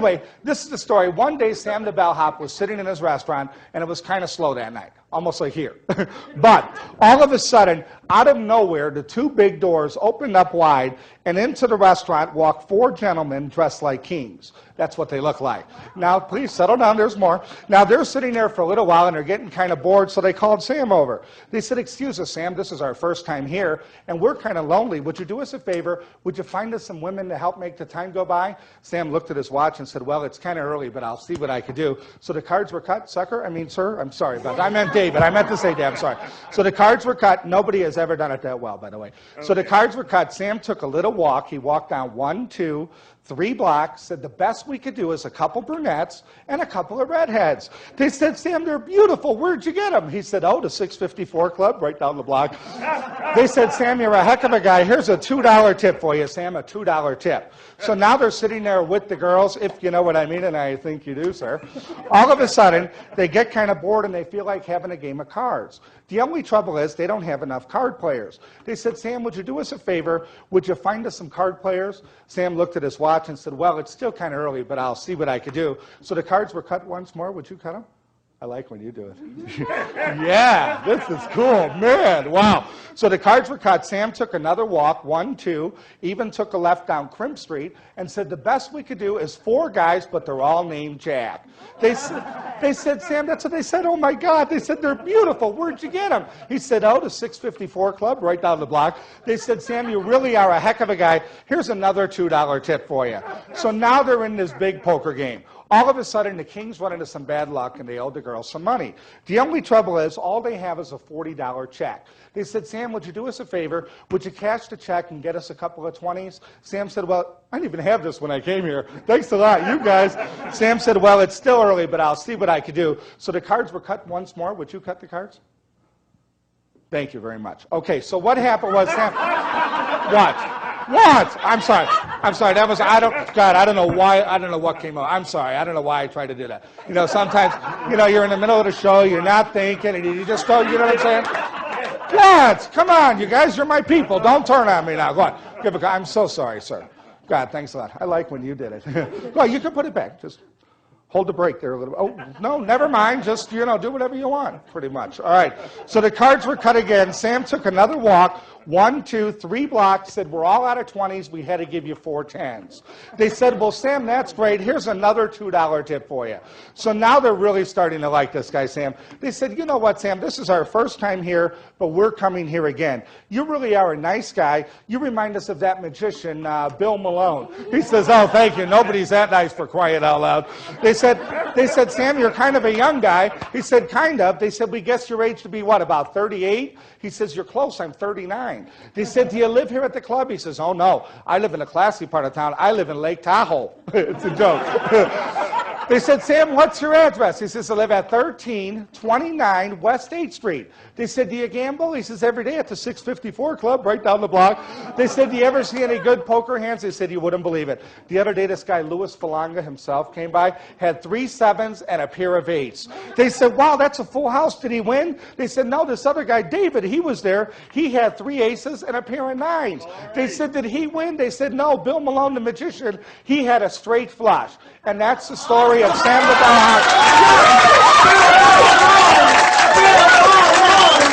Anyway, this is the story. One day, Sam the Bellhop was sitting in his restaurant, and it was kind of slow that night, almost like here. But all of a sudden, out of nowhere, the two big doors opened up wide, and into the restaurant walked four gentlemen dressed like kings. That's what they look like. Now, please settle down. There's more. Now, they're sitting there for a little while, and they're getting kind of bored, so they called Sam over. They said, "Excuse us, Sam, this is our first time here, and we're kind of lonely. Would you do us a favor? Would you find us some women to help make the time go by?" Sam looked at his watch and said, "Well, it's kind of early, but I'll see what I could do." So the cards were cut, sucker. I mean, sir, I'm sorry about that. I meant David. I meant to say Dave. I'm sorry. So the cards were cut. Nobody has ever done it that well, by the way. Okay. So the cards were cut. Sam took a little walk. He walked down 1, 2, 3 blocks, said the best we could do is a couple brunettes and a couple of redheads. They said, "Sam, they're beautiful. Where'd you get them?" He said, "Oh, the 654 Club, right down the block." They said, "Sam, you're a heck of a guy. Here's a $2 tip for you, Sam, a $2 tip." So now they're sitting there with the girls, if you know what I mean, and I think you do, sir. All of a sudden, they get kind of bored and they feel like having a game of cards. The only trouble is they don't have enough card players. They said, "Sam, would you do us a favor? Would you find us some card players?" Sam looked at his watch and said, "Well, it's still kind of early, but I'll see what I could do." So the cards were cut once more. Would you cut them? I like when you do it. Yeah, this is cool, man. Wow. So the cards were cut. Sam took another walk, 1, 2, even took a left down Crimp Street, and said the best we could do is 4 guys, but they're all named Jack. They said, "Sam," that's what they said. "Oh, my God." They said, "They're beautiful. Where'd you get them?" He said, "Oh, the 654 Club, right down the block." They said, "Sam, you really are a heck of a guy. Here's another $2 tip for you." So now they're in this big poker game. All of a sudden, the Kings run into some bad luck, and they owed the girls some money. The only trouble is, all they have is a $40 check. They said, "Sam, would you do us a favor? Would you cash the check and get us a couple of 20s? Sam said, "Well, I didn't even have this when I came here. Thanks a lot, you guys." Sam said, "Well, it's still early, but I'll see what I could do." So the cards were cut once more. Would you cut the cards? Thank you very much. Okay, so what happened was, Sam... What? What? I'm sorry. That was, I don't know why, I don't know what came out. I'm sorry. I don't know why I tried to do that. You know, sometimes, you know, you're in the middle of the show, you're not thinking, and you just go, you know what I'm saying? What? Come on, you guys, you're my people. Don't turn on me now. Go on. I'm so sorry, sir. God, thanks a lot. I like when you did it. Well, you can put it back. Just hold the break there a little bit. Oh, no, never mind. Just, you know, do whatever you want, pretty much. All right. So the cards were cut again. Sam took another walk, 1, 2, 3 blocks, said, "We're all out of 20s. We had to give you 4 10s. They said, "Well, Sam, that's great. Here's another $2 tip for you." So now they're really starting to like this guy, Sam. They said, "You know what, Sam? This is our first time here, but we're coming here again. You really are a nice guy. You remind us of that magician, Bill Malone." He says, "Oh, thank you. Nobody's that nice, for crying out loud." They said, "Sam, you're kind of a young guy." He said, "Kind of." They said, "We guess your age to be what, about 38? He says, "You're close. I'm 39. They said, "Do you live here at the club?" He says, "Oh, no. I live in a classy part of town. I live in Lake Tahoe." It's a joke. They said, "Sam, what's your address?" He says, "I live at 1329 West 8th Street. They said, "Do you gamble?" He says, "Every day at the 654 Club, right down the block." They said, "Do you ever see any good poker hands?" They said, "You wouldn't believe it. The other day, this guy, Louis Falanga himself, came by, had 3 7s and a pair of 8s. They said, "Wow, that's a full house. Did he win?" They said, "No, this other guy, David, he was there. He had 3 aces and a pair of 9s. They said, "Did he win?" They said, "No, Bill Malone, the magician, he had a straight flush." And that's the story of Sam the Bellhop.